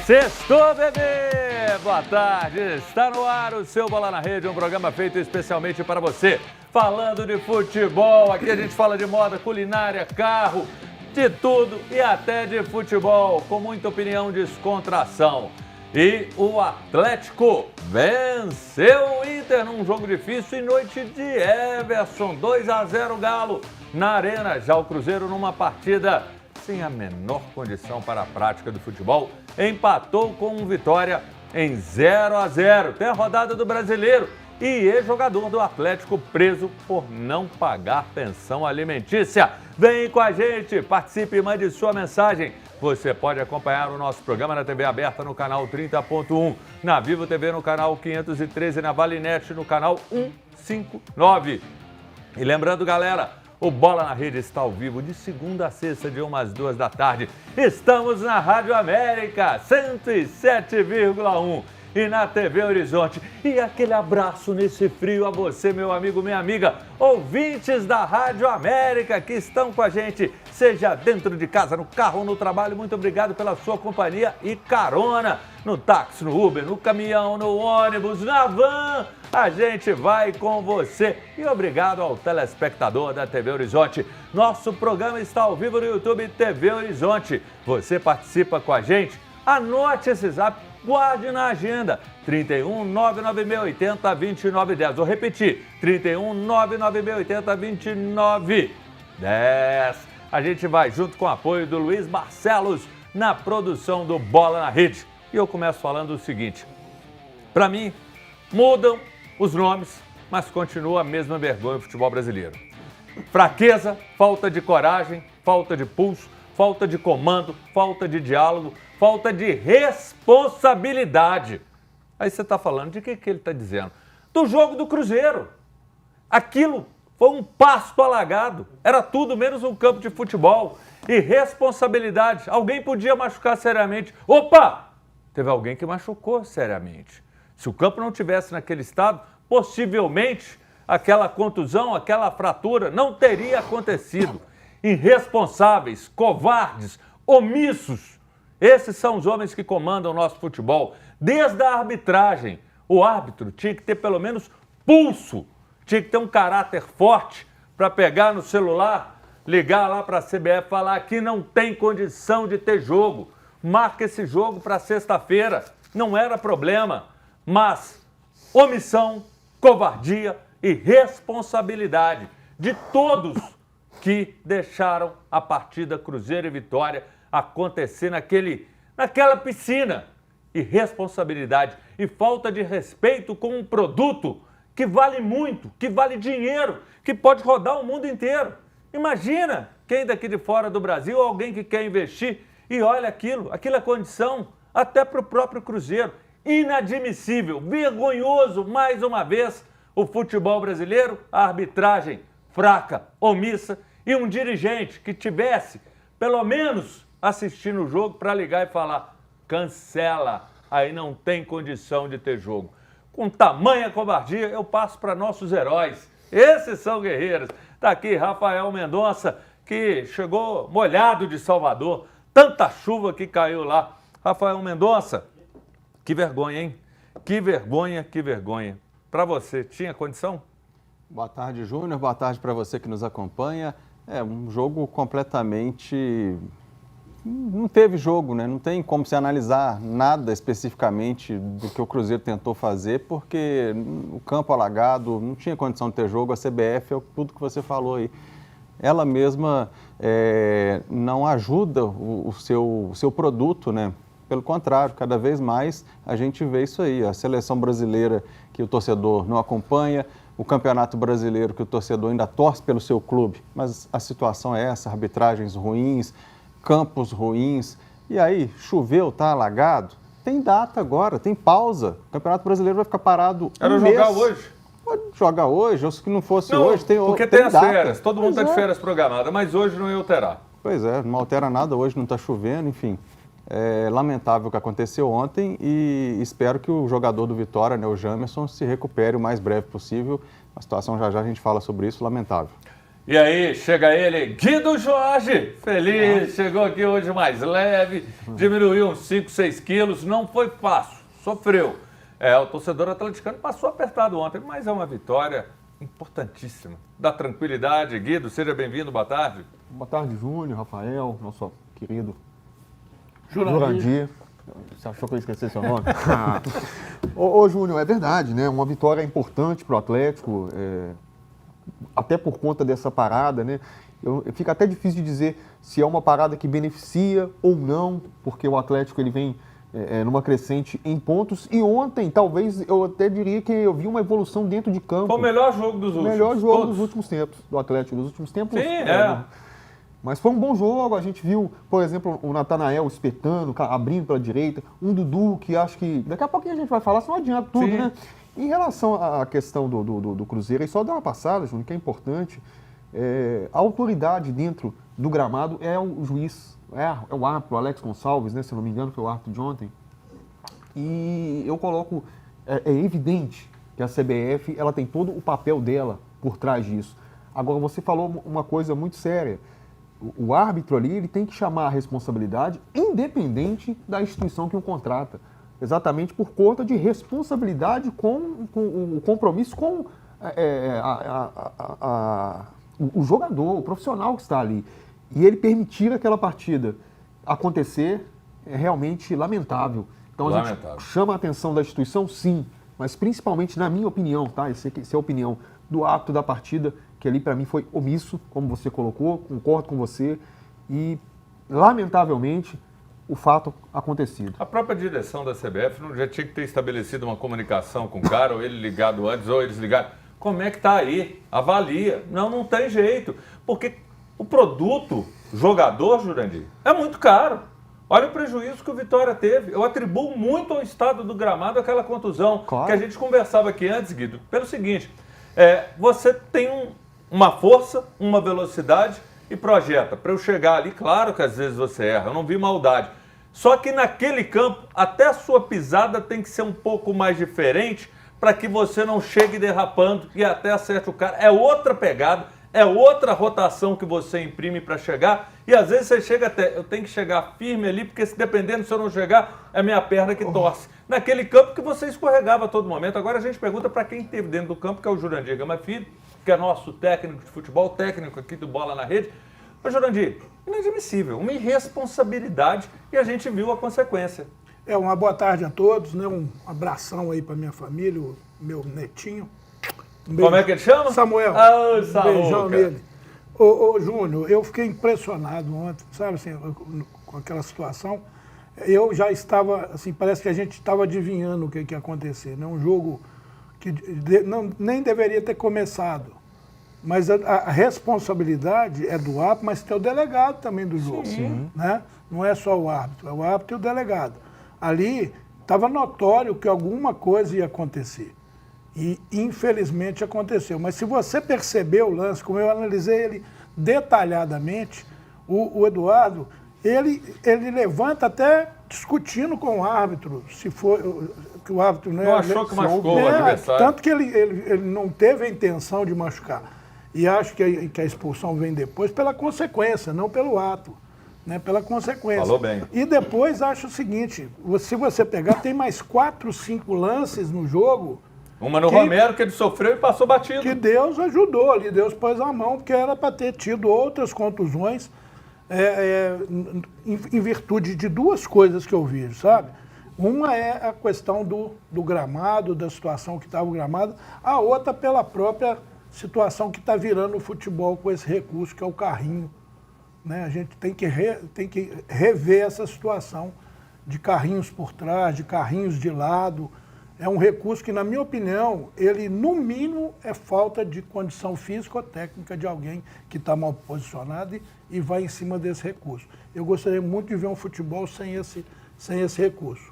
Sextou, bebê! Boa tarde! Está no ar o seu Bola na Rede, um programa feito especialmente para você. Falando de futebol, aqui a gente fala de moda, culinária, carro, de tudo e até de futebol, com muita opinião e descontração. E o Atlético venceu o Inter num jogo difícil em noite de Everson, 2-0 Galo na Arena. Já o Cruzeiro numa partida sem a menor condição para a prática do futebol, empatou com um Vitória em 0-0. Tem a rodada do Brasileiro e ex-jogador do Atlético preso por não pagar pensão alimentícia. Vem com a gente, participe e mande sua mensagem. Você pode acompanhar o nosso programa na TV aberta no canal 30.1, na Vivo TV no canal 513 e na Valinet no canal 159. E lembrando, galera, o Bola na Rede está ao vivo de segunda a sexta, de 1 às 2 da tarde. Estamos na Rádio América, 107,1 e na TV Horizonte. E aquele abraço nesse frio a você, meu amigo, minha amiga, ouvintes da Rádio América que estão com a gente, seja dentro de casa, no carro ou no trabalho. Muito obrigado pela sua companhia e carona no táxi, no Uber, no caminhão, no ônibus, na van. A gente vai com você e obrigado ao telespectador da TV Horizonte. Nosso programa está ao vivo no YouTube TV Horizonte. Você participa com a gente? Anote esse zap, guarde na agenda. 31 99680 2910. Vou repetir, 31 99680 2910. A gente vai junto com o apoio do Luiz Barcelos na produção do Bola na Rede. E eu começo falando o seguinte, para mim, mudam os nomes, mas continua a mesma vergonha do futebol brasileiro. Fraqueza, falta de coragem, falta de pulso, falta de comando, falta de diálogo, falta de responsabilidade. Aí você está falando, de que ele está dizendo? Do jogo do Cruzeiro. Aquilo foi um pasto alagado, era tudo menos um campo de futebol. E responsabilidade, alguém podia machucar seriamente. Opa! Teve alguém que machucou seriamente. Se o campo não tivesse naquele estado, possivelmente aquela contusão, aquela fratura não teria acontecido. Irresponsáveis, covardes, omissos. Esses são os homens que comandam o nosso futebol. Desde a arbitragem, o árbitro tinha que ter pelo menos pulso, tinha que ter um caráter forte para pegar no celular, ligar lá para a CBF e falar que não tem condição de ter jogo. Marca esse jogo para sexta-feira. Não era problema. Mas omissão, covardia e responsabilidade de todos que deixaram a partida Cruzeiro e Vitória acontecer naquela piscina. Irresponsabilidade e falta de respeito com um produto que vale muito, que vale dinheiro, que pode rodar o mundo inteiro. Imagina quem daqui de fora do Brasil, alguém que quer investir e olha aquilo é condição até para o próprio Cruzeiro. Inadmissível, vergonhoso, mais uma vez, o futebol brasileiro, a arbitragem fraca, omissa e um dirigente que tivesse, pelo menos, assistindo o jogo para ligar e falar, cancela, aí não tem condição de ter jogo. Com tamanha covardia, eu passo para nossos heróis. Esses são guerreiros. Está aqui Rafael Mendonça, que chegou molhado de Salvador, tanta chuva que caiu lá. Rafael Mendonça, que vergonha, hein? Que vergonha, que vergonha. Para você, tinha condição? Boa tarde, Júnior. Boa tarde para você que nos acompanha. É um jogo completamente... Não teve jogo, né? Não tem como se analisar nada especificamente do que o Cruzeiro tentou fazer, porque o campo alagado, não tinha condição de ter jogo. A CBF, é tudo que você falou aí, ela mesma não ajuda o seu produto, né? Pelo contrário, cada vez mais a gente vê isso aí. A seleção brasileira que o torcedor não acompanha, o campeonato brasileiro que o torcedor ainda torce pelo seu clube, mas a situação é essa, arbitragens ruins, campos ruins. E aí, choveu, tá alagado? Tem data agora, tem pausa. O Campeonato Brasileiro vai ficar parado Era mês. jogar hoje? Pode jogar hoje, ou se não fosse hoje, tem porque tem as data. férias, todo mundo está de férias programadas, mas hoje não ia alterar. Pois é, não altera nada, hoje não está chovendo, enfim. É lamentável o que aconteceu ontem e espero que o jogador do Vitória, né, o Jamerson, se recupere o mais breve possível. A situação já a gente fala sobre isso, lamentável. E aí, chega ele, Guido Jorge, feliz, chegou aqui hoje mais leve, diminuiu uns 5, 6 quilos, não foi fácil, sofreu. O torcedor atleticano passou apertado ontem, mas é uma vitória importantíssima. Dá tranquilidade, Guido, seja bem-vindo, boa tarde. Boa tarde, Júnior, Rafael, nosso querido Jurandir. Você achou que eu esqueci seu nome? Ô, Júnior, é verdade, né? Uma vitória importante para o Atlético, até por conta dessa parada, né? Fica até difícil de dizer se é uma parada que beneficia ou não, porque o Atlético ele vem numa crescente em pontos. E ontem, talvez, eu até diria que eu vi uma evolução dentro de campo. Foi o melhor jogo dos últimos. O melhor jogo dos últimos tempos, do Atlético. Dos últimos tempos. Sim, Mas foi um bom jogo, a gente viu, por exemplo, o Natanael espetando, abrindo pela direita, um Dudu que acho que, daqui a pouquinho a gente vai falar, só não adianta tudo, Sim. né? Em relação à questão do Cruzeiro, aí só dar uma passada, Júnior, que é importante, a autoridade dentro do gramado é o juiz, é o árbitro, o Alex Gonçalves, né, se eu não me engano, foi o árbitro de ontem. E eu coloco, é evidente que a CBF ela tem todo o papel dela por trás disso. Agora, você falou uma coisa muito séria. O árbitro ali ele tem que chamar a responsabilidade independente da instituição que o contrata. Exatamente por conta de responsabilidade com o compromisso com o jogador, o profissional que está ali. E ele permitir aquela partida acontecer é realmente lamentável. Então a gente chama a atenção da instituição, sim, mas principalmente, na minha opinião, tá? Essa é a opinião do árbitro da partida, que ali para mim foi omisso, como você colocou, concordo com você, e lamentavelmente o fato acontecido. A própria direção da CBF não já tinha que ter estabelecido uma comunicação com o cara, ou ele ligado antes, ou eles ligaram. Como é que tá aí? Avalia. Não tem jeito. Porque o produto jogador, Jurandir, é muito caro. Olha o prejuízo que o Vitória teve. Eu atribuo muito ao estado do gramado aquela contusão. Claro. Que a gente conversava aqui antes, Guido, pelo seguinte, você tem uma força, uma velocidade e projeta. Para eu chegar ali, claro que às vezes você erra, eu não vi maldade. Só que naquele campo, até a sua pisada tem que ser um pouco mais diferente para que você não chegue derrapando e até acerte o cara. É outra pegada, é outra rotação que você imprime para chegar. E às vezes você chega até, eu tenho que chegar firme ali, porque se dependendo se eu não chegar, é minha perna que torce. Naquele campo que você escorregava a todo momento. Agora a gente pergunta para quem esteve dentro do campo, que é o Jurandir Gama Filho, que é nosso técnico de futebol, técnico aqui do Bola na Rede. Mas, Jurandir, inadmissível, uma irresponsabilidade e a gente viu a consequência. Uma boa tarde a todos, né? Um abração aí para minha família, o meu netinho. Um beijo. Como é que ele chama? Samuel. Samuel, beijão cara. nele. Ô, Júnior, eu fiquei impressionado ontem, sabe assim, com aquela situação. Eu já estava, assim, parece que a gente estava adivinhando o que ia acontecer, né? Um jogo que nem deveria ter começado. Mas a responsabilidade é do árbitro, mas tem o delegado também do jogo. Sim. Né? Não é só o árbitro, é o árbitro e o delegado. Ali estava notório que alguma coisa ia acontecer. E infelizmente aconteceu. Mas se você percebeu o lance, como eu analisei ele detalhadamente, o Eduardo, ele levanta até discutindo com o árbitro, se for que o árbitro não achou que machucou o adversário. Tanto que ele não teve a intenção de machucar. E acho que a expulsão vem depois pela consequência, não pelo ato. Né, pela consequência. Falou bem. E depois acho o seguinte, se você pegar, tem mais 4, 5 lances no jogo. Uma no Romero, que ele sofreu e passou batido. Que Deus ajudou ali, Deus pôs a mão, porque era para ter tido outras contusões em virtude de duas coisas que eu vejo, sabe? Uma é a questão do gramado, da situação que estava o gramado, a outra pela própria situação que está virando o futebol com esse recurso, que é o carrinho. Né? A gente tem que rever essa situação de carrinhos por trás, de carrinhos de lado. É um recurso que, na minha opinião, ele, no mínimo, é falta de condição física ou técnica de alguém que está mal posicionado e vai em cima desse recurso. Eu gostaria muito de ver um futebol sem esse recurso.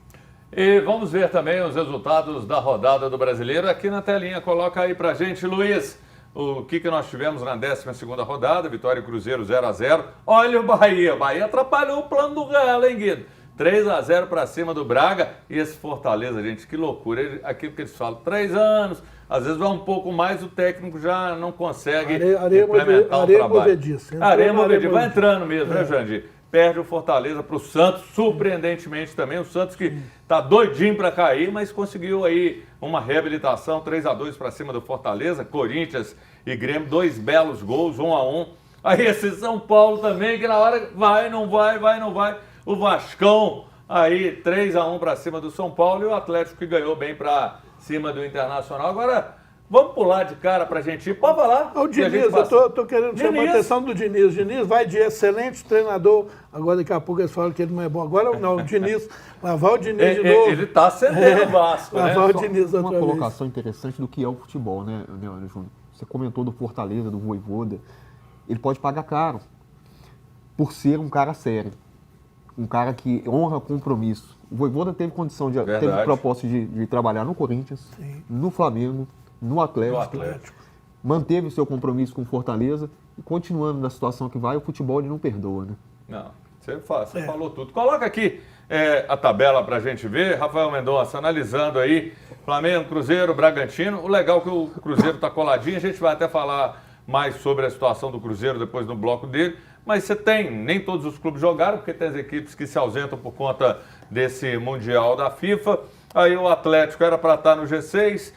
E vamos ver também os resultados da rodada do Brasileiro aqui na telinha. Coloca aí pra gente, Luiz. O que nós tivemos na 12ª rodada, Vitória e Cruzeiro 0-0. Olha o Bahia atrapalhou o plano do Galo, hein, Guido? 3-0 para cima do Braga. E esse Fortaleza, gente, que loucura. Aquilo que eles falam, 3 anos, às vezes vai um pouco mais, o técnico já não consegue implementar o trabalho. Areia movediça, vai entrando mesmo, né, Jandir? Perde o Fortaleza para o Santos, surpreendentemente também. O Santos que está doidinho para cair, mas conseguiu aí uma reabilitação, 3-2 para cima do Fortaleza. Corinthians e Grêmio, 2 belos gols, 1-1. Aí esse São Paulo também, que na hora vai, não vai. O Vascão, aí 3-1 para cima do São Paulo e o Atlético que ganhou bem para cima do Internacional. Agora, vamos pular de cara pra gente ir. Pode falar? O Diniz, eu tô querendo chamar a atenção do Diniz. O Diniz vai de excelente treinador. Agora, daqui a pouco eles falam que ele não é bom. Agora não, o Diniz, lavar o Diniz de novo. Ele tá acendendo o Vasco, né? Lavar o Diniz outra Uma vez. colocação interessante do que é o futebol, né, Júnior? Você comentou do Fortaleza, do Vojvoda. Ele pode pagar caro por ser um cara sério. Um cara que honra compromisso. O Vojvoda teve condição teve proposta de trabalhar no Corinthians, Sim. no Flamengo, no Atlético. Manteve o seu compromisso com o Fortaleza e continuando na situação que vai, o futebol ele não perdoa, né? Não, você falou tudo. Coloca aqui a tabela pra gente ver. Rafael Mendonça analisando aí Flamengo, Cruzeiro, Bragantino. O legal é que o Cruzeiro tá coladinho, a gente vai até falar mais sobre a situação do Cruzeiro depois no bloco dele. Mas você nem todos os clubes jogaram, porque tem as equipes que se ausentam por conta desse Mundial da FIFA. Aí o Atlético era para estar no G6,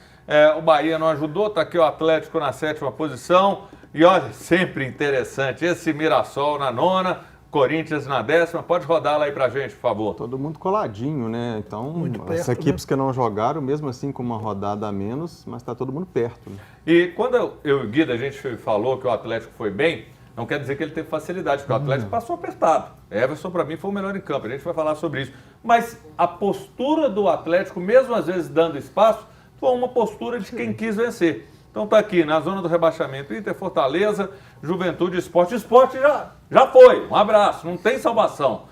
o Bahia não ajudou, está aqui o Atlético na 7ª posição. E olha, sempre interessante, esse Mirassol na 9ª, Corinthians na 10ª. Pode rodar lá aí pra gente, por favor. Todo mundo coladinho, né? Então, Perto, as equipes que não jogaram, mesmo assim com uma rodada a menos, mas está todo mundo perto. Né? E quando eu e o Guida, a gente falou que o Atlético foi bem, não quer dizer que ele teve facilidade, porque o Atlético passou apertado. Everson, para mim, foi o melhor em campo. A gente vai falar sobre isso. Mas a postura do Atlético, mesmo às vezes dando espaço, foi uma postura de quem quis vencer. Então tá aqui, na zona do rebaixamento, Inter, Fortaleza, Juventude, Sport. Sport já foi, um abraço, não tem salvação.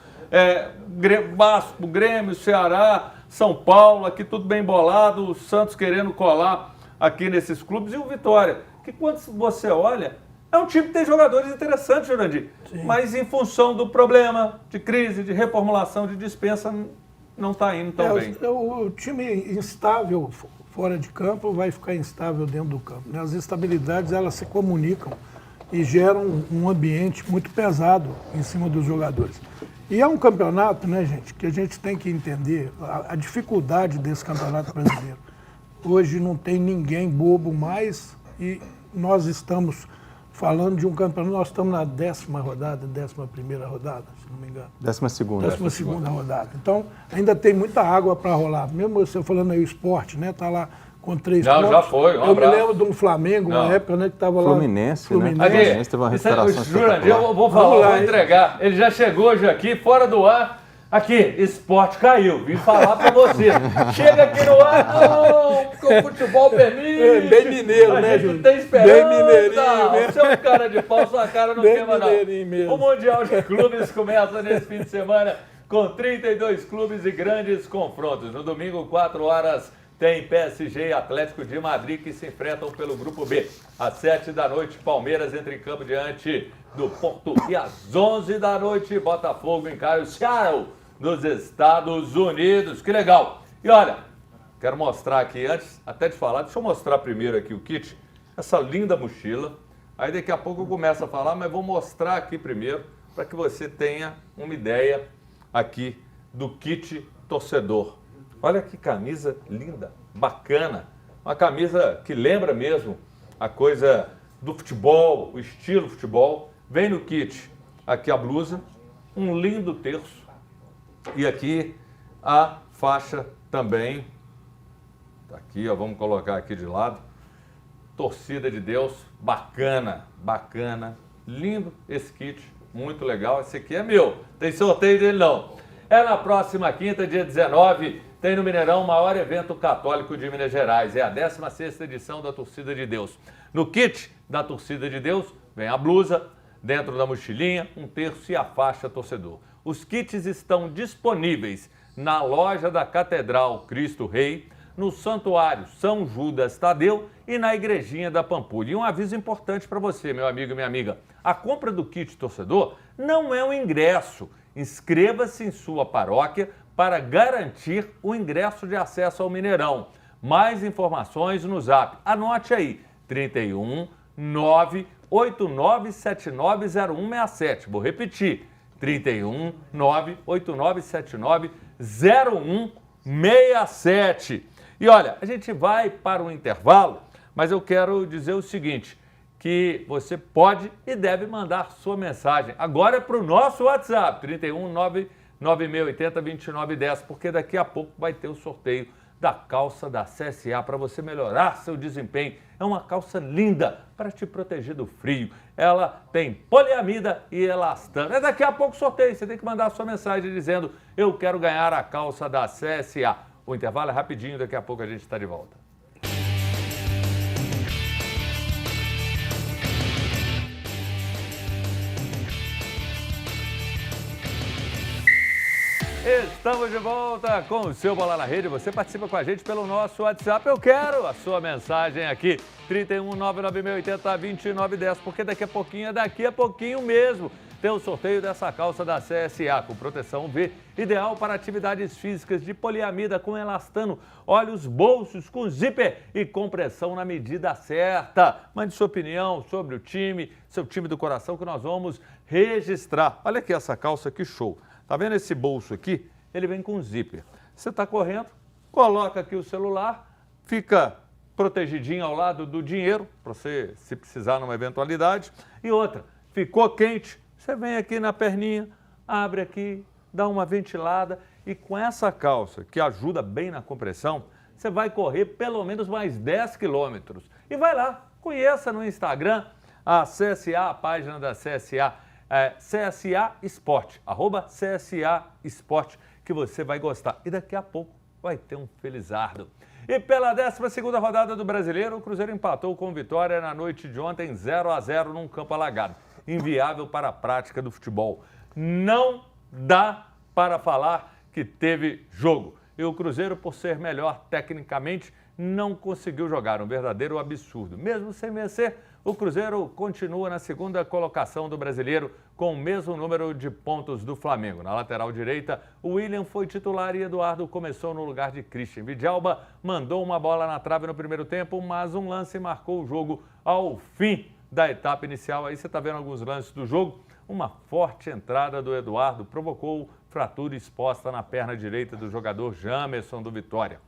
Vasco, Grêmio, Ceará, São Paulo, aqui tudo bem bolado, o Santos querendo colar aqui nesses clubes e o Vitória, que quando você olha, é um time que tem jogadores interessantes, Jurandir, mas em função do problema de crise, de reformulação, de dispensa, não está indo tão bem. O time instável fora de campo vai ficar instável dentro do campo. Né? As instabilidades, elas se comunicam e geram um ambiente muito pesado em cima dos jogadores. E é um campeonato, né, gente, que a gente tem que entender a dificuldade desse campeonato brasileiro. Hoje não tem ninguém bobo mais e nós estamos falando de um campeonato, nós estamos na 10ª rodada, 11ª rodada, se não me engano. 12ª. 12ª rodada. Então, ainda tem muita água para rolar. Mesmo você falando aí o Sport, né? Tá lá com 3 pontos. Já foi, Eu me lembro de um Flamengo, uma época, né, que estava lá. Fluminense, né? Fluminense teve uma recuperação Jurandir, eu vou falar, vou entregar. Ele já chegou hoje aqui, fora do ar. Aqui, Sport caiu, vim falar pra você. Chega aqui no ar, não, porque o futebol permite. Bem mineiro, né, Júlio? Tem esperança. Bem mineirinho, né? Você é um cara de pau, sua cara não Bem queima, não. mineirinho mesmo. O Mundial de Clubes começa nesse fim de semana com 32 clubes e grandes confrontos. No domingo, 4 horas, tem PSG e Atlético de Madrid que se enfrentam pelo Grupo B. Às 7 da noite, Palmeiras entra em campo diante do Porto. E às 11 da noite, Botafogo encara o Seattle dos Estados Unidos. Que legal! E olha, quero mostrar aqui, antes até de falar, deixa eu mostrar primeiro aqui o kit, essa linda mochila. Aí daqui a pouco eu começo a falar, mas vou mostrar aqui primeiro para que você tenha uma ideia aqui do kit torcedor. Olha que camisa linda, bacana. Uma camisa que lembra mesmo a coisa do futebol, o estilo futebol. Vem no kit aqui a blusa, um lindo terço. E aqui a faixa também, tá aqui, ó, vamos colocar aqui de lado, Torcida de Deus, bacana, bacana, lindo esse kit, muito legal, esse aqui é meu, tem sorteio dele não. É na próxima quinta, dia 19, tem no Mineirão o maior evento católico de Minas Gerais, é a 16ª edição da Torcida de Deus. No kit da Torcida de Deus vem a blusa, dentro da mochilinha, um terço e a faixa torcedor. Os kits estão disponíveis na loja da Catedral Cristo Rei, no Santuário São Judas Tadeu e na Igrejinha da Pampulha. E um aviso importante para você, meu amigo e minha amiga. A compra do kit torcedor não é um ingresso, Inscreva-se em sua paróquia para garantir o ingresso de acesso ao Mineirão. Mais informações no Zap. Anote aí, 31 989790167. Vou repetir, 31 989790167. E olha, a gente vai para um intervalo, mas eu quero dizer o seguinte, que você pode e deve mandar sua mensagem. Agora é para o nosso WhatsApp, 31 996802910, porque daqui a pouco vai ter o sorteio da calça da CSA para você melhorar seu desempenho. É uma calça linda para te proteger do frio. Ela tem poliamida e elastano. É daqui a pouco o sorteio. Você tem que mandar a sua mensagem dizendo eu quero ganhar a calça da CSA. O intervalo é rapidinho, daqui a pouco a gente está de volta. Estamos de volta com o seu Bola na Rede. Você participa com a gente pelo nosso WhatsApp. Eu quero a sua mensagem aqui, 31 996802910, porque daqui a pouquinho mesmo, tem o sorteio dessa calça da CSA com proteção V, ideal para atividades físicas de poliamida com elastano. Olha os bolsos com zíper e compressão na medida certa. Mande sua opinião sobre o time, seu time do coração, que nós vamos registrar. Olha aqui essa calça, que show. Tá vendo esse bolso aqui? Ele vem com zíper. Você está correndo, coloca aqui o celular, fica protegidinho ao lado do dinheiro, para você, se precisar numa eventualidade. E outra, ficou quente, você vem aqui na perninha, abre aqui, dá uma ventilada e com essa calça, que ajuda bem na compressão, você vai correr pelo menos mais 10 quilômetros. E vai lá, conheça no Instagram a CSA, a página da CSA, CSA Esporte, @CSA Esporte, que você vai gostar. E daqui a pouco vai ter um felizardo. E pela 12ª rodada do Brasileiro, o Cruzeiro empatou com Vitória na noite de ontem, 0-0 num campo alagado. Inviável para a prática do futebol. Não dá para falar que teve jogo. E o Cruzeiro, por ser melhor tecnicamente, não conseguiu jogar. Um verdadeiro absurdo. Mesmo sem vencer, o Cruzeiro continua na segunda colocação do Brasileiro com o mesmo número de pontos do Flamengo. Na lateral direita, o William foi titular e Eduardo começou no lugar de Christian. Vidalba mandou uma bola na trave no primeiro tempo, mas um lance marcou o jogo ao fim da etapa inicial. Aí você está vendo alguns lances do jogo. Uma forte entrada do Eduardo provocou fratura exposta na perna direita do jogador Jamerson do Vitória.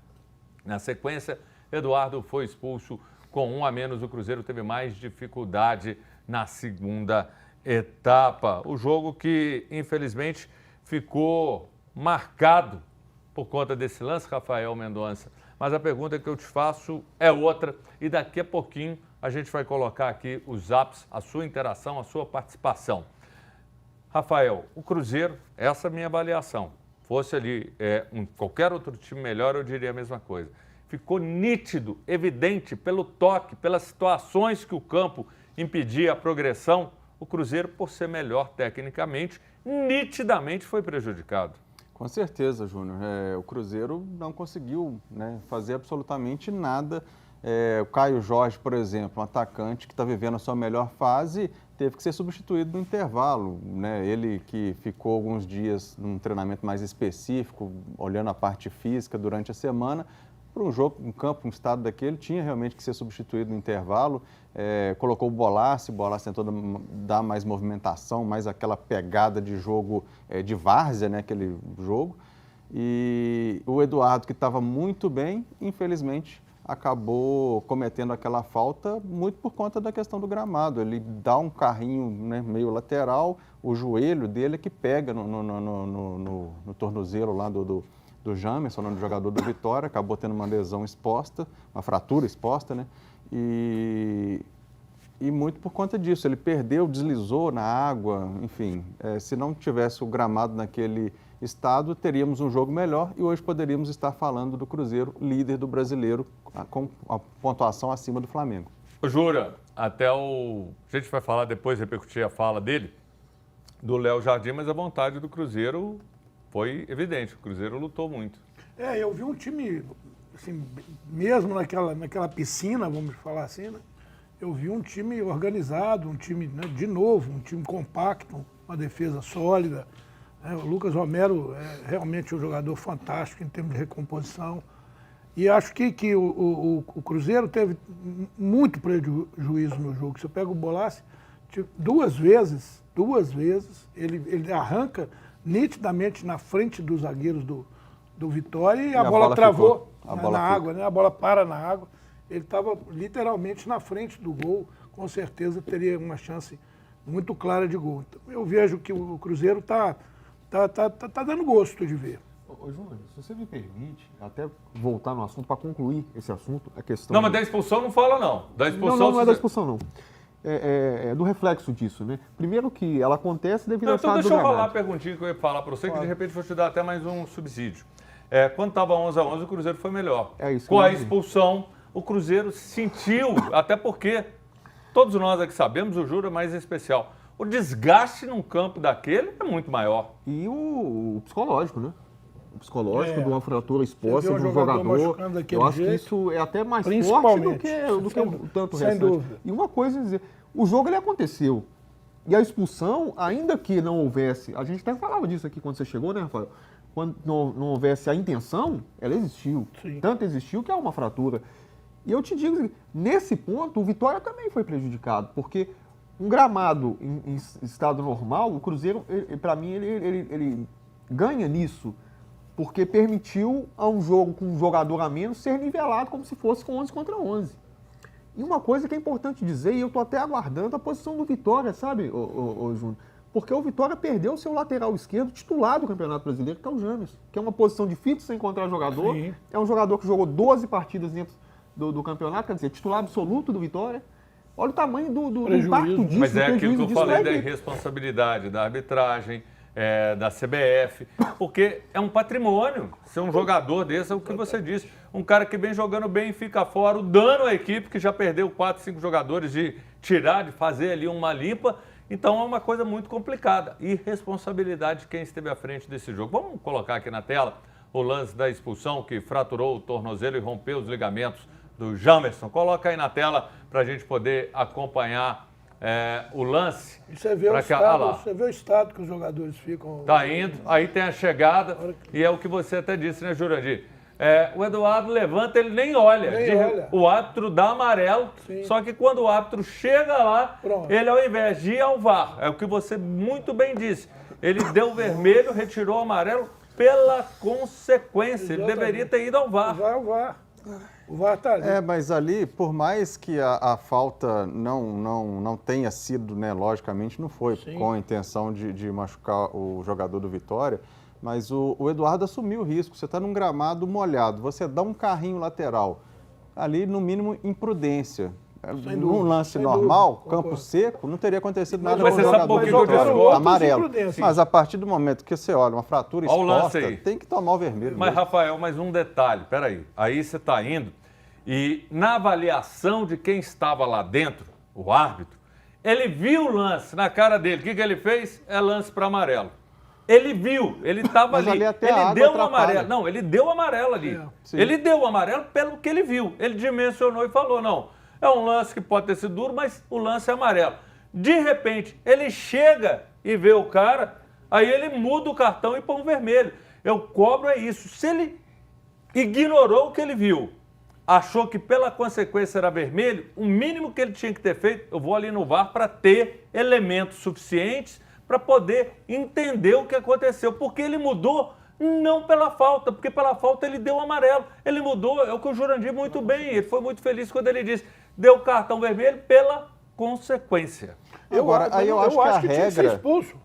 Na sequência, Eduardo foi expulso. Com um a menos, o Cruzeiro teve mais dificuldade na segunda etapa. O jogo que, infelizmente, ficou marcado por conta desse lance, Rafael Mendonça. Mas a pergunta que eu te faço é outra e daqui a pouquinho a gente vai colocar aqui os apps, a sua interação, a sua participação. Rafael, o Cruzeiro, essa é a minha avaliação. Fosse ali qualquer outro time melhor, eu diria a mesma coisa. Ficou nítido, evidente, pelo toque, pelas situações que o campo impedia a progressão, o Cruzeiro, por ser melhor tecnicamente, nitidamente foi prejudicado. Com certeza, Júnior. O Cruzeiro não conseguiu, fazer absolutamente nada. O Caio Jorge, por exemplo, um atacante que está vivendo a sua melhor fase, teve que ser substituído no intervalo. Ele que ficou alguns dias num treinamento mais específico, olhando a parte física durante a semana, para um jogo, um campo, um estado daquele, tinha realmente que ser substituído no intervalo. Colocou o Bolassi tentou dar mais movimentação, mais aquela pegada de jogo de várzea, aquele jogo. E o Eduardo, que estava muito bem, infelizmente, acabou cometendo aquela falta muito por conta da questão do gramado. Ele dá um carrinho meio lateral, o joelho dele é que pega no tornozelo lá do Jamerson, do jogador do Vitória, acabou tendo uma lesão exposta, uma fratura exposta, E muito por conta disso, ele perdeu, deslizou na água, enfim. Se não tivesse o gramado naquele estado, teríamos um jogo melhor e hoje poderíamos estar falando do Cruzeiro, líder do Brasileiro, com a pontuação acima do Flamengo. Jura, a gente vai falar depois, repercutir a fala dele, do Léo Jardim, mas a vontade do Cruzeiro foi evidente, o Cruzeiro lutou muito. Eu vi um time, assim, mesmo naquela piscina, vamos falar assim, eu vi um time organizado, um time, de novo, um time compacto, uma defesa sólida. O Lucas Romero é realmente um jogador fantástico em termos de recomposição. E acho que o Cruzeiro teve muito prejuízo no jogo. Você pega o Bolassi, duas vezes, ele arranca nitidamente na frente dos zagueiros do Vitória e a bola travou na água, né? A bola para na água. Ele estava literalmente na frente do gol, com certeza teria uma chance muito clara de gol. Então, eu vejo que o Cruzeiro está dando gosto de ver. Ô, Júnior, se você me permite, até voltar no assunto, para concluir esse assunto, a questão... Não, mas da expulsão não fala, não. Da expulsão, não é da expulsão, não. É do reflexo disso, né? Primeiro que ela acontece devido ao estado do Deixa eu gramado. falar a perguntinha que eu ia falar para você, que de repente vou te dar até mais um subsídio. Quando estava 11-11, o Cruzeiro foi melhor. É isso. Com a expulsão, o Cruzeiro sentiu, até porque todos nós aqui sabemos, o Júnior é mais especial. O desgaste num campo daquele é muito maior. E o psicológico, né? O psicológico de uma fratura exposta de um jogador. Eu acho que isso é até mais forte do que o tanto sem restante. dúvida. E uma coisa é dizer, o jogo ele aconteceu. E a expulsão, ainda que não houvesse, a gente até falava disso aqui quando você chegou, né, Rafael? Quando não houvesse a intenção, ela existiu. Sim. Tanto existiu que há uma fratura. E eu te digo, nesse ponto, o Vitória também foi prejudicado, porque um gramado em estado normal, o Cruzeiro, para mim, ele ganha nisso, porque permitiu a um jogo com um jogador a menos ser nivelado como se fosse com 11 contra 11. E uma coisa que é importante dizer, e eu estou até aguardando a posição do Vitória, sabe, ô Júnior? Porque o Vitória perdeu o seu lateral esquerdo titular do Campeonato Brasileiro, que é o James, que é uma posição difícil de você encontrar jogador. Sim. É um jogador que jogou 12 partidas dentro do campeonato, quer dizer, titular absoluto do Vitória. Olha o tamanho do impacto disso. Mas é do aquilo que eu disso falei na da equipe. irresponsabilidade, da arbitragem, da CBF, porque é um patrimônio ser um jogador desse, é o que você disse. Um cara que vem jogando bem e fica fora, o dano à equipe, que já perdeu 4, 5 jogadores, de tirar, de fazer ali uma limpa. Então é uma coisa muito complicada. Irresponsabilidade de quem esteve à frente desse jogo. Vamos colocar aqui na tela o lance da expulsão que fraturou o tornozelo e rompeu os ligamentos do Jamerson. Coloca aí na tela para a gente poder acompanhar o lance. E você vê o estado que os jogadores ficam... Tá indo, aí tem a chegada e é o que você até disse, né, Jurandir? O Eduardo levanta, ele nem olha. olha. O árbitro dá amarelo, Sim. só que quando o árbitro chega lá, Pronto. ele ao invés de ir ao VAR, é o que você muito bem disse, ele deu vermelho, retirou o amarelo pela consequência. Ele deveria ter ido ao VAR. Vai ao VAR. O VAR está ali. Mas ali, por mais que a falta não tenha sido, né, logicamente não foi com a intenção de machucar o jogador do Vitória, mas o Eduardo assumiu o risco. Você está num gramado molhado, você dá um carrinho lateral, ali no mínimo imprudência. Num lance normal, campo seco, não teria acontecido nada com o jogador do Vitória. Amarelo. Mas a partir do momento que você olha uma fratura exposta, tem que tomar o vermelho. Mas, Rafael, mais um detalhe, peraí. Aí você está indo e na avaliação de quem estava lá dentro, o árbitro, ele viu o lance na cara dele. O que ele fez? É lance para amarelo. Ele viu, ele estava ali. Ele deu um amarelo. Não, ele deu o amarelo ali. Ele deu o amarelo pelo que ele viu. Ele dimensionou e falou, não, é um lance que pode ter sido duro, mas o lance é amarelo. De repente, ele chega e vê o cara, aí ele muda o cartão e põe um vermelho. Eu cobro isso. Se ele ignorou o que ele viu, achou que pela consequência era vermelho, o mínimo que ele tinha que ter feito, eu vou ali no VAR para ter elementos suficientes para poder entender o que aconteceu. Porque ele mudou não pela falta, porque pela falta ele deu amarelo. Ele mudou, é o que o Jurandir muito bem, ele foi muito feliz quando ele disse, deu cartão vermelho pela consequência. Eu acho que a tinha que ser expulso.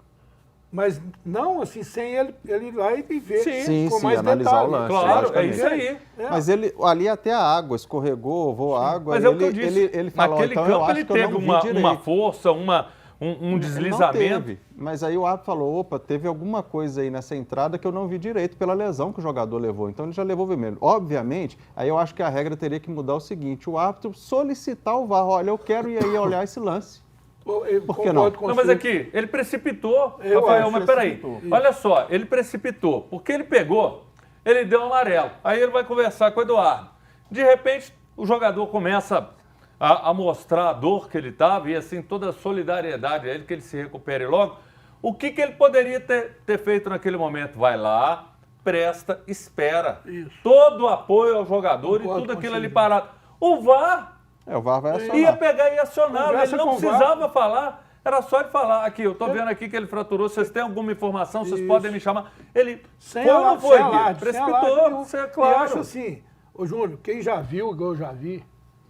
Mas não assim, sem ele ir lá e ver com mais analisar detalhe. o lance. Claro, é isso aí. Mas ele ali até a água escorregou, voou água. Mas é o que eu disse. Ele falou, naquele então campo eu acho ele que eu teve não vi uma direito. força, um deslizamento. Não teve, mas aí o árbitro falou, opa, teve alguma coisa aí nessa entrada que eu não vi direito pela lesão que o jogador levou. Então ele já levou vermelho. Obviamente, aí eu acho que a regra teria que mudar o seguinte, o árbitro solicitar o VAR, olha, eu quero ir aí olhar esse lance. Por que não? Não, mas aqui, ele precipitou, Rafael, mas peraí, olha só, ele precipitou, porque ele pegou, ele deu um amarelo, aí ele vai conversar com o Eduardo. De repente, o jogador começa a mostrar a dor que ele estava e assim, toda a solidariedade a ele, que ele se recupere logo. O que ele poderia ter feito naquele momento? Vai lá, presta, espera. Isso. Todo o apoio ao jogador Concordo e tudo aquilo com ali você. parado. O VAR O VAR vai acionar. ia pegar e acionar. Conversa Ele não com o VAR. precisava falar. Era só ele falar. Aqui, eu tô vendo aqui que ele fraturou. Vocês têm alguma informação? Vocês Isso. podem me chamar. Ele Sem foi ou não alarde, foi, sem Guido? alarde, sem alarde Precipitou. nenhum. Isso é Eu claro. acho assim, ô Júnior, quem já viu, igual eu já vi,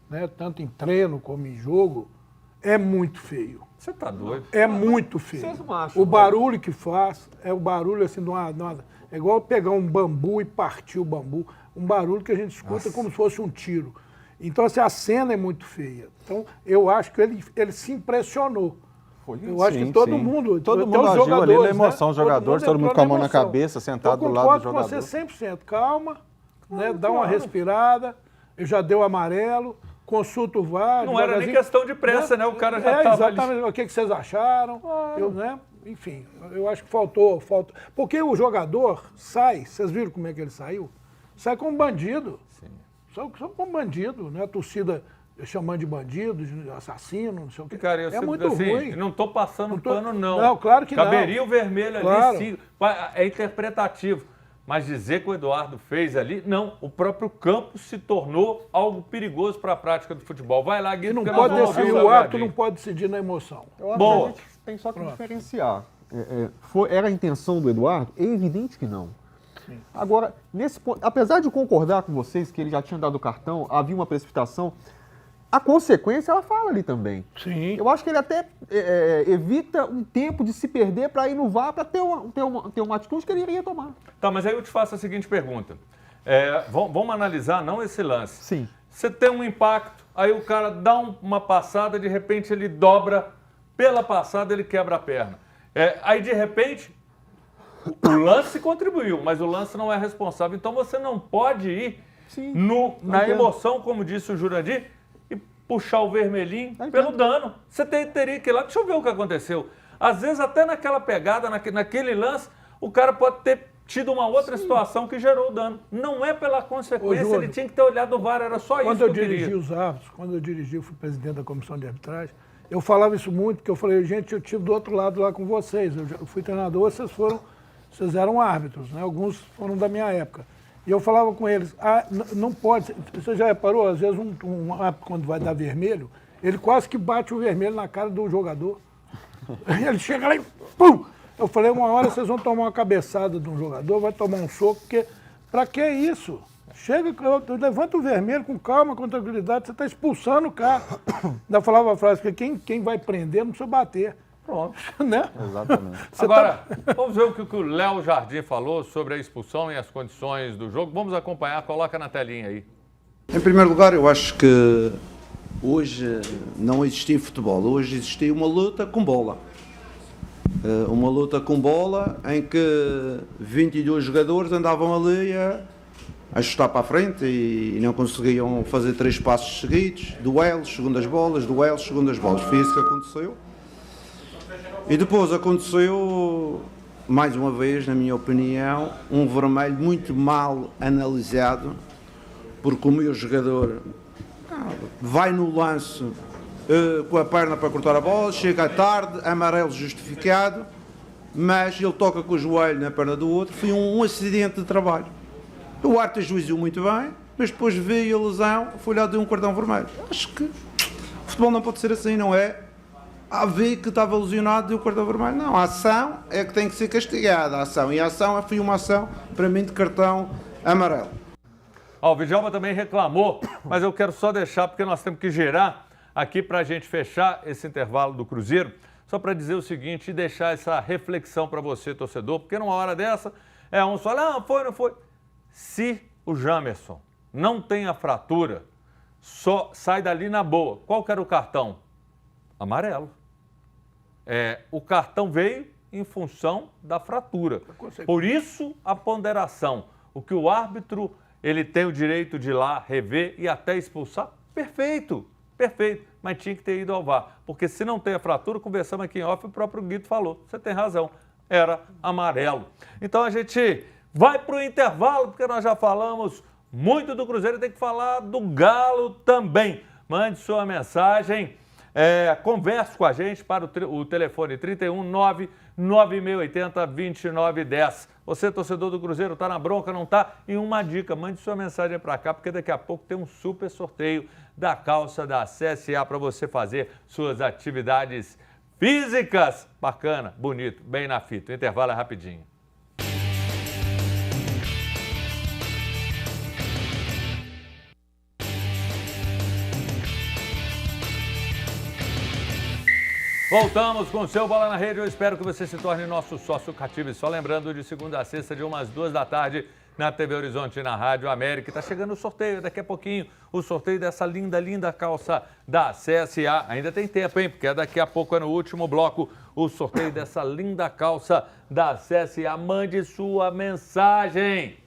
né, tanto em treino como em jogo, é muito feio. Você tá doido? É muito feio. Vocês não acham, O barulho que faz é o barulho assim de uma. É igual pegar um bambu e partir o bambu. Um barulho que a gente escuta como se fosse um tiro. Então, assim, a cena é muito feia. Então, eu acho que ele se impressionou. Eu acho que todo mundo. Todo até mundo os agiu ali na jogadores, emoção, né? os jogadores, todo mundo entrou com a mão na emoção. cabeça, sentado Eu do lado do concordo com jogador. você 100%. Calma, né? Dá uma respirada. Eu já deu amarelo. Consulta o VAR. Não era nem devagarzinho, questão de pressa, né? O cara já estava ali. exatamente. O que vocês acharam? Né? Enfim, eu acho que faltou. Porque o jogador sai, vocês viram como é que ele saiu? Sai como bandido. Só como bandido, né? A torcida chamando de bandido, de assassino, não sei o quê. Cara, eu é sempre, muito assim, ruim. Não tô passando pano, não. Não, claro que não. Caberia o vermelho Claro. ali, sim. É interpretativo. Mas dizer que o Eduardo fez ali, não. O próprio campo se tornou algo perigoso para a prática do futebol. Vai lá, E Guido, não porque pode nós vamos decidir, ouvir o árbitro Salgadinho. não pode decidir na emoção. Eu acho Boa. que a gente tem só que diferenciar. Era a intenção do Eduardo? É evidente que não. Agora, nesse ponto, apesar de eu concordar com vocês que ele já tinha dado o cartão, havia uma precipitação, a consequência ela fala ali também. Sim. Eu acho que ele até evita um tempo de se perder para ir no VAR para ter uma atitude que ele iria tomar. Tá, mas aí eu te faço a seguinte pergunta. Vamos analisar não esse lance. Sim. Você tem um impacto, aí o cara dá uma passada, de repente ele dobra, pela passada ele quebra a perna. Aí de repente, o lance contribuiu, mas o lance não é responsável. Então você não pode ir na emoção, como disse o Jurandir, e puxar o vermelhinho pelo dano. Você teria que ir lá, deixa eu ver o que aconteceu. Às vezes até naquela pegada, naquele lance, o cara pode ter tido uma outra situação que gerou o dano. Não é pela consequência, Júnior, ele tinha que ter olhado o VAR, era só Quando isso eu que eu dirigi queria. os árbitros, quando eu dirigi, eu fui presidente da comissão de arbitragem, eu falava isso muito, porque eu falei, gente, eu estive do outro lado lá com vocês, eu fui treinador, vocês eram árbitros, né? Alguns foram da minha época. E eu falava com eles, não pode, você já reparou, às vezes um árbitro, quando vai dar vermelho, ele quase que bate o vermelho na cara do jogador. Ele chega lá e pum! Eu falei, uma hora vocês vão tomar uma cabeçada de um jogador, vai tomar um soco, porque pra que isso? Chega, levanta o vermelho com calma, com tranquilidade, você está expulsando o cara. Ainda falava a frase que quem vai prender não precisa bater. Pronto. Né? Exatamente. Agora, vamos ver o que o Léo Jardim falou sobre a expulsão e as condições do jogo. Vamos acompanhar, coloca na telinha aí. Em primeiro lugar, eu acho que hoje não existia futebol, hoje existia uma luta com bola. Uma luta com bola em que 22 jogadores andavam ali a chutar para a frente e não conseguiam fazer 3 passos seguidos, duelos, segundas bolas, duelos, segundas bolas. Foi isso que aconteceu. E depois aconteceu, mais uma vez, na minha opinião, um vermelho muito mal analisado, porque o meu jogador vai no lance com a perna para cortar a bola, chega tarde, amarelo justificado, mas ele toca com o joelho na perna do outro, foi um acidente de trabalho. O árbitro ajuizou muito bem, mas depois veio a lesão, foi lá de um cartão vermelho. Acho que o futebol não pode ser assim, não é? Ver que estava lesionado de um cartão vermelho. Não, a ação é que tem que ser castigada, a ação. E a ação foi uma ação, para mim, de cartão amarelo. O Djalma também reclamou, mas eu quero só deixar, porque nós temos que girar aqui para a gente fechar esse intervalo do Cruzeiro, só para dizer o seguinte e deixar essa reflexão para você, torcedor, porque numa hora dessa, uns falam, não foi. Se o Jamerson não tem a fratura, só sai dali na boa. Qual que era o cartão? Amarelo. O cartão veio em função da fratura. Por isso a ponderação. O que o árbitro ele tem o direito de ir lá rever e até expulsar, perfeito. Mas tinha que ter ido ao VAR. Porque se não tem a fratura, conversamos aqui em off, o próprio Guido falou. Você tem razão, era amarelo. Então a gente vai para o intervalo, porque nós já falamos muito do Cruzeiro, tem que falar do Galo também. Mande sua mensagem Converse com a gente para o telefone 319-9680-2910. Você, torcedor do Cruzeiro, está na bronca, não está? E uma dica, mande sua mensagem para cá, porque daqui a pouco tem um super sorteio da calça da CSA para você fazer suas atividades físicas. Bacana, bonito, bem na fita. O intervalo é rapidinho. Voltamos com o seu Bola na Rede. Eu espero que você se torne nosso sócio cativo. E só lembrando, de segunda a sexta, de umas 2 da tarde, na TV Horizonte e na Rádio América. Está chegando o sorteio daqui a pouquinho. O sorteio dessa linda, linda calça da CSA. Ainda tem tempo, hein? Porque daqui a pouco é no último bloco o sorteio dessa linda calça da CSA. Mande sua mensagem.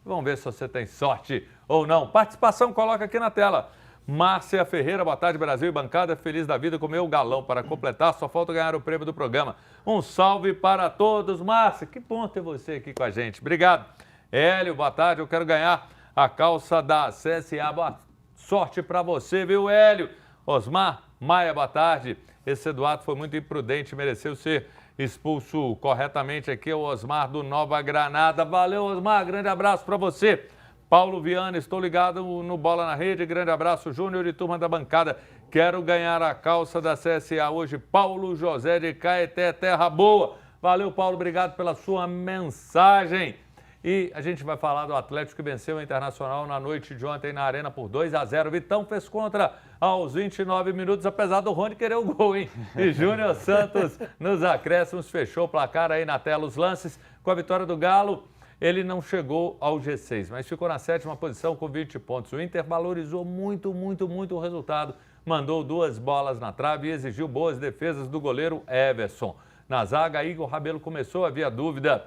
Vamos ver se você tem sorte ou não. Participação, coloca aqui na tela. Márcia Ferreira, boa tarde, Brasil e bancada, feliz da vida, comeu o galão para completar, só falta ganhar o prêmio do programa. Um salve para todos, Márcia, que bom ter você aqui com a gente, obrigado. Hélio, boa tarde, eu quero ganhar a calça da CSA, boa sorte para você, viu, Hélio? Osmar Maia, boa tarde, esse Eduardo foi muito imprudente, mereceu ser expulso corretamente aqui, o Osmar do Nova Granada, valeu, Osmar, grande abraço para você. Paulo Viana, estou ligado no Bola na Rede, grande abraço, Júnior e turma da bancada. Quero ganhar a calça da CSA hoje, Paulo José de Caeté, Terra Boa. Valeu, Paulo, obrigado pela sua mensagem. E a gente vai falar do Atlético que venceu o Internacional na noite de ontem na Arena por 2-0. Vitão fez contra aos 29 minutos, apesar do Rony querer o gol, hein? E Júnior Santos nos acréscimos fechou o placar aí na tela, os lances com a vitória do Galo. Ele não chegou ao G6, mas ficou na 7ª posição com 20 pontos. O Inter valorizou muito o resultado. Mandou 2 bolas na trave e exigiu boas defesas do goleiro Everson. Na zaga, Igor Rabelo começou, havia dúvida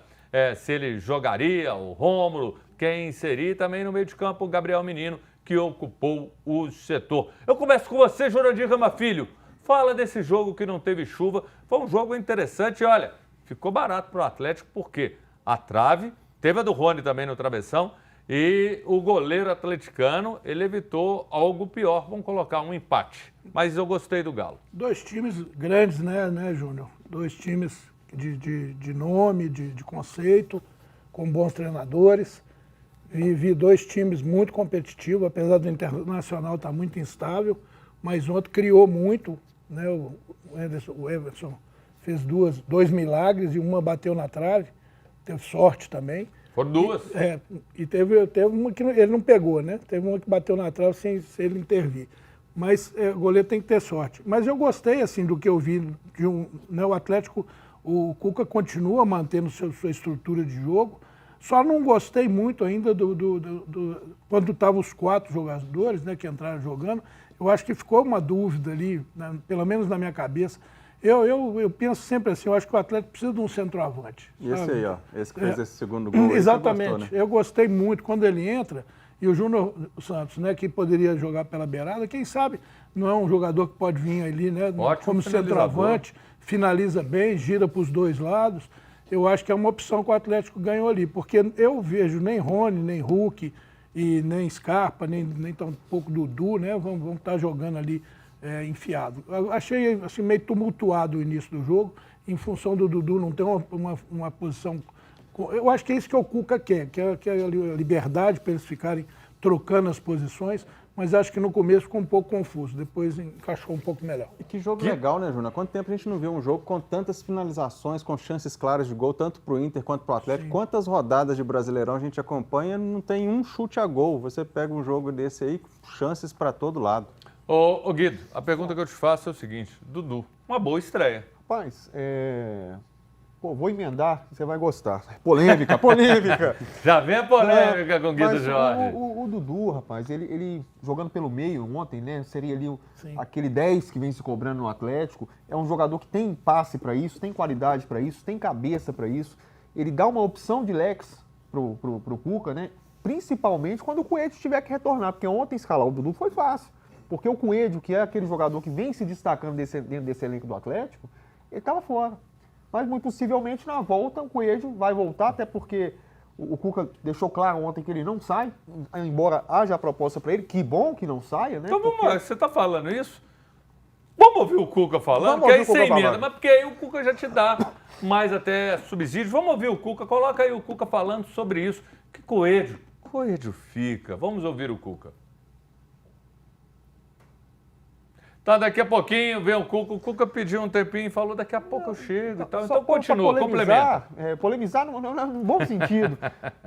se ele jogaria, o Rômulo, quem seria. Também no meio de campo, o Gabriel Menino, que ocupou o setor. Eu começo com você, Jurandir Gama Filho. Fala desse jogo que não teve chuva. Foi um jogo interessante. Olha, ficou barato para o Atlético, porque a trave... Teve a do Rony também no travessão e o goleiro atleticano, ele evitou algo pior, vamos colocar um empate. Mas eu gostei do Galo. 2 times grandes, né, Júnior? 2 times de nome, de conceito, com bons treinadores. E vi 2 times muito competitivos, apesar do Internacional estar muito instável, mas ontem criou muito, né? O Everson fez 2 milagres e uma bateu na trave. Teve sorte também. Foram 2. E teve uma que ele não pegou, né? Teve uma que bateu na trave sem ele intervir. Mas o goleiro tem que ter sorte. Mas eu gostei, assim, do que eu vi. O Atlético, o Cuca continua mantendo sua estrutura de jogo. Só não gostei muito ainda quando estavam os 4 jogadores, né, que entraram jogando. Eu acho que ficou uma dúvida ali, pelo menos na minha cabeça. Eu penso sempre assim, eu acho que o Atlético precisa de um centroavante. E esse aí, ó, esse que fez esse segundo gol. Exatamente, gostou, né? Eu gostei muito quando ele entra, e o Júnior Santos, né, que poderia jogar pela beirada, quem sabe não é um jogador que pode vir ali, né, como centroavante, finaliza bem, gira para os 2 lados. Eu acho que é uma opção que o Atlético ganhou ali, porque eu vejo nem Rony, nem Hulk, e nem Scarpa, nem tampouco Dudu, né, vão estar jogando ali enfiado. Eu achei assim, meio tumultuado o início do jogo, em função do Dudu não ter uma posição... Eu acho que é isso que o Cuca quer a liberdade para eles ficarem trocando as posições, mas acho que no começo ficou um pouco confuso, depois encaixou um pouco melhor. E que jogo legal, né, Júnior? Há quanto tempo a gente não vê um jogo com tantas finalizações, com chances claras de gol, tanto para o Inter quanto para o Atlético? Sim. Quantas rodadas de Brasileirão a gente acompanha, não tem um chute a gol. Você pega um jogo desse aí, chances para todo lado. Ô Guido, a pergunta que eu te faço é o seguinte, Dudu, uma boa estreia. Rapaz, vou emendar, você vai gostar. Polêmica, polêmica. Já vem a polêmica com o Guido Jorge. O Dudu, rapaz, ele jogando pelo meio ontem, né? Seria ali aquele 10 que vem se cobrando no Atlético. É um jogador que tem passe para isso, tem qualidade para isso, tem cabeça para isso. Ele dá uma opção de lex pro Cuca, né? Principalmente quando o Coelho tiver que retornar, porque ontem escalar o Dudu foi fácil. Porque o Coelho, que é aquele jogador que vem se destacando dentro desse elenco do Atlético, ele estava fora. Mas muito possivelmente na volta o Coelho vai voltar, até porque o Cuca deixou claro ontem que ele não sai, embora haja a proposta para ele, que bom que não saia, né? Então vamos lá, você está falando isso? Vamos ouvir o Cuca falando, Vamos que aí ouvir o Cuca você emenda, falando. mas porque aí o Cuca já te dá mais até subsídios. Vamos ouvir o Cuca, coloca aí o Cuca falando sobre isso. Que Coelho fica. Vamos ouvir o Cuca. Tá, daqui a pouquinho vem o Cuca pediu um tempinho e falou, daqui a pouco eu chego e tal. Só Então continua, complementa. Polemizar no bom sentido.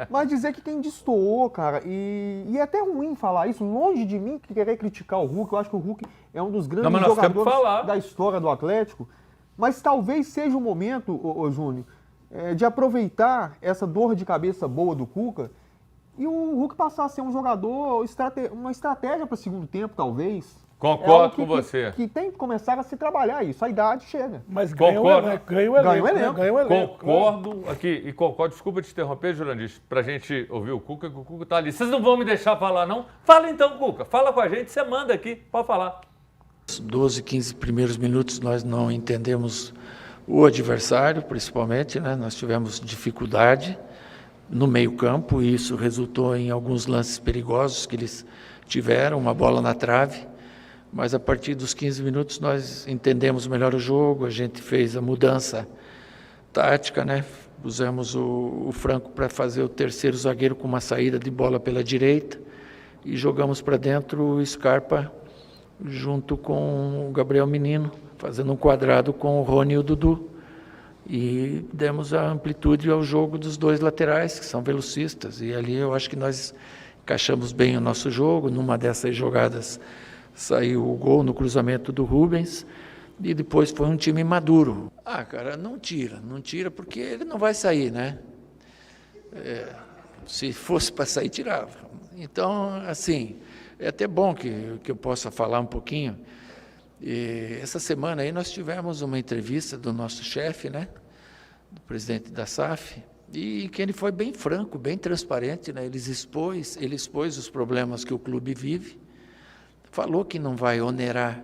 Mas dizer que quem destoou, cara, e é até ruim falar isso, longe de mim querer criticar o Hulk, eu acho que o Hulk é um dos grandes Não, mas nós temos que jogadores falar. da história do Atlético, mas talvez seja o momento, ô Júnior, de aproveitar essa dor de cabeça boa do Cuca e o Hulk passar a ser um jogador, uma estratégia para o segundo tempo, talvez. Concordo com você. Que tem que começar a se trabalhar isso. A idade chega. Mas Concordo. ganha o elenco. Ganha o elenco. Concordo aqui e concordo. Desculpa te interromper, Jurandir, pra gente ouvir o Cuca, que o Cuca tá ali. Vocês não vão me deixar falar, não? Fala então, Cuca. Fala com a gente, você manda aqui. Pode falar. 12, 15 primeiros minutos nós não entendemos o adversário, principalmente, né? Nós tivemos dificuldade no meio-campo e isso resultou em alguns lances perigosos que eles tiveram, uma bola na trave. Mas a partir dos 15 minutos nós entendemos melhor o jogo, a gente fez a mudança tática, né? Usamos o Franco para fazer o terceiro zagueiro com uma saída de bola pela direita e jogamos para dentro o Scarpa junto com o Gabriel Menino, fazendo um quadrado com o Rony e o Dudu. E demos a amplitude ao jogo dos dois laterais, que são velocistas. E ali eu acho que nós encaixamos bem o nosso jogo. Numa dessas jogadas saiu o gol no cruzamento do Rubens e depois foi um time maduro. Cara, não tira porque ele não vai sair, né? Se fosse para sair, tirava. Então, assim, é até bom que eu possa falar um pouquinho. E essa semana aí nós tivemos uma entrevista do nosso chefe, né? Do presidente da SAF, e que ele foi bem franco, bem transparente, né? Ele expôs os problemas que o clube vive, falou que não vai onerar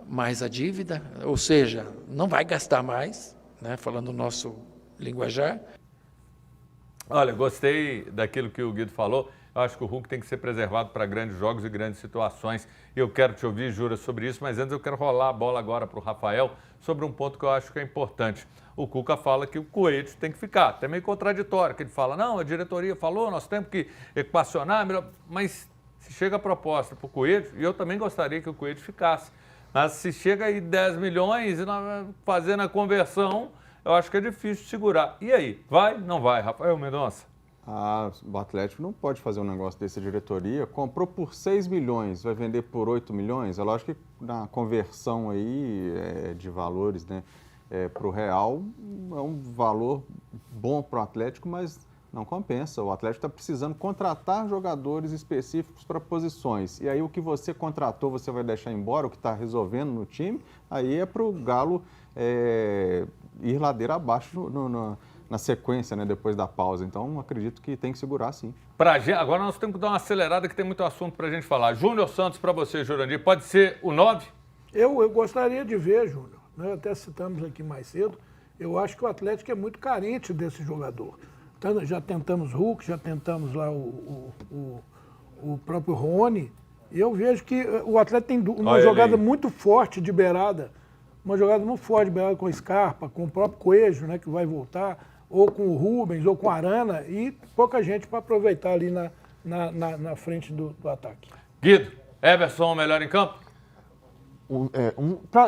mais a dívida, ou seja, não vai gastar mais, né? Falando o nosso linguajar. Olha, gostei daquilo que o Guido falou. Eu acho que o Hulk tem que ser preservado para grandes jogos e grandes situações. Eu quero te ouvir, Jura, sobre isso, mas antes eu quero rolar a bola agora para o Rafael sobre um ponto que eu acho que é importante. O Cuca fala que o Coelho tem que ficar, até meio contraditório, que ele fala, não, a diretoria falou, nós temos que equacionar, mas se chega a proposta para o Coelho, e eu também gostaria que o Coelho ficasse, mas se chega aí 10 milhões e fazendo a conversão, eu acho que é difícil segurar. E aí, vai, não vai, Rafael Mendonça? O Atlético não pode fazer um negócio desse, a diretoria comprou por 6 milhões, vai vender por 8 milhões, é lógico que na conversão aí de valores, né, para o real é um valor bom para o Atlético, mas não compensa. O Atlético está precisando contratar jogadores específicos para posições. E aí o que você contratou, você vai deixar embora, o que está resolvendo no time, aí é para o Galo ir ladeira abaixo na sequência, né, depois da pausa. Então, acredito que tem que segurar, sim. Agora nós temos que dar uma acelerada, que tem muito assunto para a gente falar. Júnior Santos, para você, Jurandir, pode ser o 9? Eu gostaria de ver, Júnior, né? Até citamos aqui mais cedo, eu acho que o Atlético é muito carente desse jogador. Então, já tentamos Hulk, já tentamos lá o próprio Rony, e eu vejo que o Atlético tem uma jogada muito forte de beirada, com o Scarpa, com o próprio Coelho, né, que vai voltar, ou com o Rubens, ou com a Arana, e pouca gente para aproveitar ali na frente do ataque. Guido, Everson o melhor em campo?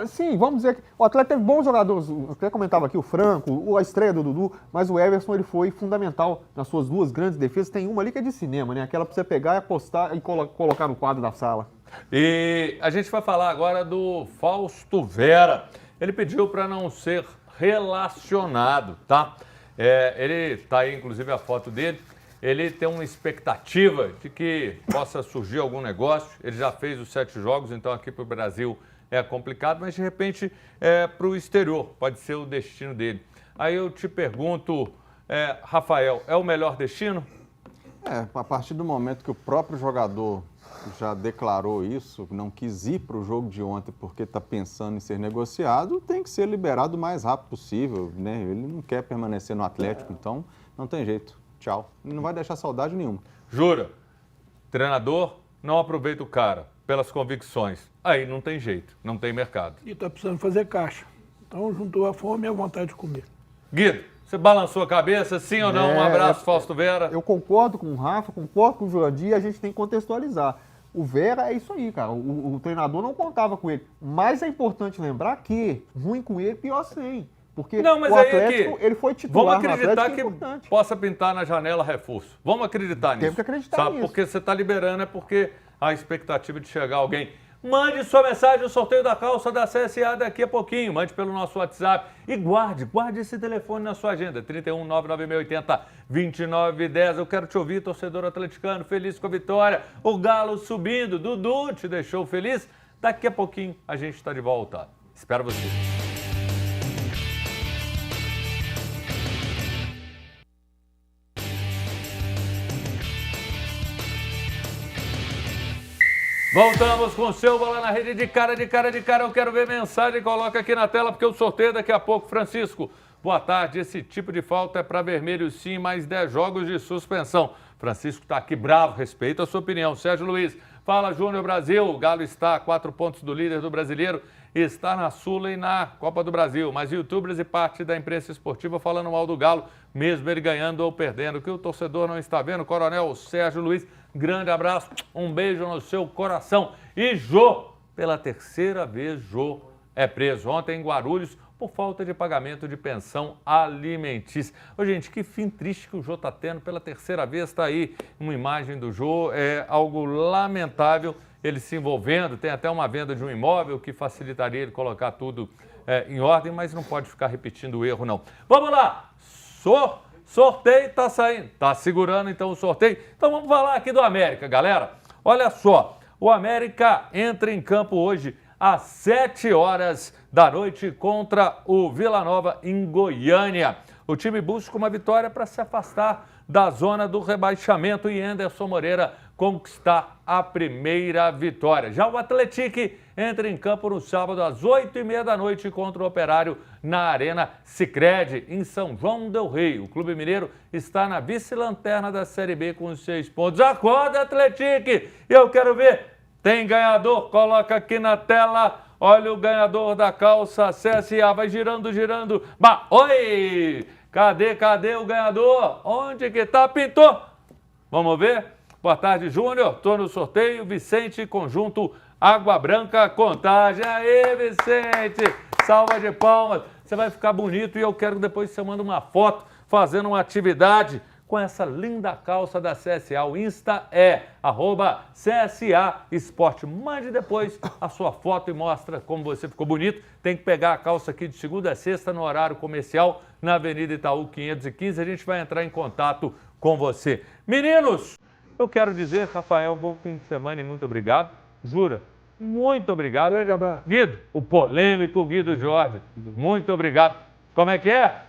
Sim, vamos dizer que o Atlético teve bons jogadores, eu até comentava aqui o Franco, a estreia do Dudu, mas o Everson ele foi fundamental nas suas duas grandes defesas. Tem uma ali que é de cinema, né? Aquela para você pegar e apostar e colocar no quadro da sala. E a gente vai falar agora do Fausto Vera. Ele pediu para não ser relacionado, tá? Ele está aí, inclusive, a foto dele. Ele tem uma expectativa de que possa surgir algum negócio. Ele já fez os 7 jogos, então aqui para o Brasil é complicado, mas de repente para o exterior pode ser o destino dele. Aí eu te pergunto, Rafael, é o melhor destino? A partir do momento que o próprio jogador já declarou isso, não quis ir para o jogo de ontem porque está pensando em ser negociado, tem que ser liberado o mais rápido possível, né? Ele não quer permanecer no Atlético, então não tem jeito. Tchau. Não vai deixar saudade nenhuma. Jura? Treinador não aproveita o cara. pelas convicções. Aí não tem jeito, não tem mercado. E está precisando fazer caixa. Então juntou a fome e a vontade de comer. Guido, você balançou a cabeça, sim ou não? Um abraço, Fausto Vera. Eu concordo com o Rafa, concordo com o Jurandir, a gente tem que contextualizar. O Vera é isso aí, cara. O treinador não contava com ele. Mas é importante lembrar que ruim com ele, pior sem. Porque não, mas o aí Atlético, ele foi titular vamos acreditar no Atlético, que possa pintar na janela reforço. Vamos acreditar nisso. Temos que acreditar sabe? nisso. Porque você está liberando é porque há expectativa de chegar alguém. Mande sua mensagem, o sorteio da calça da CSA daqui a pouquinho. Mande pelo nosso WhatsApp e guarde esse telefone na sua agenda. 31 99680 2910. Eu quero te ouvir, torcedor atleticano, feliz com a vitória. O Galo subindo. Dudu te deixou feliz? Daqui a pouquinho a gente está de volta. Espero você. Voltamos com o seu Bola na Rede de cara. Eu quero ver mensagem, coloca aqui na tela, porque o sorteio daqui a pouco. Francisco, boa tarde. Esse tipo de falta é para vermelho sim, mais 10 jogos de suspensão. Francisco está aqui bravo, respeito a sua opinião. Sérgio Luiz, fala Júnior Brasil. O Galo está a 4 pontos do líder do Brasileiro, está na Sula e na Copa do Brasil. Mas youtubers e parte da imprensa esportiva falando mal do Galo, mesmo ele ganhando ou perdendo. O que o torcedor não está vendo, Coronel Sérgio Luiz, grande abraço, um beijo no seu coração. E Jô, pela terceira vez, Jô é preso ontem em Guarulhos por falta de pagamento de pensão alimentícia. Ô, gente, que fim triste que o Jô está tendo. Pela terceira vez está aí uma imagem do Jô, é algo lamentável ele se envolvendo. Tem até uma venda de um imóvel que facilitaria ele colocar tudo em ordem, mas não pode ficar repetindo o erro, não. Vamos lá! Sorteio tá saindo, tá segurando então o sorteio. Então vamos falar aqui do América, galera. Olha só, o América entra em campo hoje às 7 horas da noite contra o Vila Nova em Goiânia. O time busca uma vitória para se afastar da zona do rebaixamento e Anderson Moreira conquistar a primeira vitória. Já o Atlético entra em campo no sábado às 8h30 da noite contra o Operário na Arena Sicredi, em São João del Rei. O Clube Mineiro está na vice-lanterna da Série B com 6 pontos. Acorda, Atlético! Eu quero ver. Tem ganhador? Coloca aqui na tela. Olha o ganhador da calça CSA. Vai girando. Oi! Cadê o ganhador? Onde que tá? Pintou! Vamos ver? Boa tarde, Júnior. Tô no sorteio. Vicente, Conjunto Água Branca, Contagem. Aê, Vicente! Salva de palmas. Você vai ficar bonito e eu quero que depois você manda uma foto fazendo uma atividade com essa linda calça da CSA. O Insta é @CSA Esporte. Mande depois a sua foto e mostra como você ficou bonito. Tem que pegar a calça aqui de segunda a sexta no horário comercial na Avenida Itaú 515. A gente vai entrar em contato com você. Meninos, eu quero dizer, Rafael, bom fim de semana e muito obrigado. Jura? Muito obrigado. Guido, o polêmico Guido Jorge. Muito obrigado. Como é que é?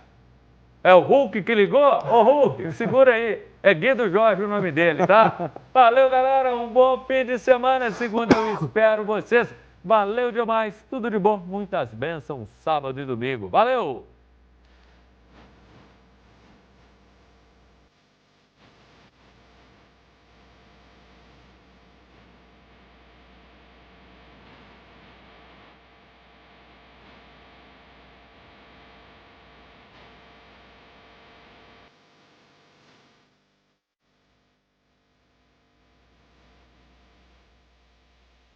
É o Hulk que ligou? Ô Hulk, segura aí. É Guido Jorge o nome dele, tá? Valeu, galera. Um bom fim de semana. Segunda eu espero vocês. Valeu demais. Tudo de bom. Muitas bênçãos sábado e domingo. Valeu!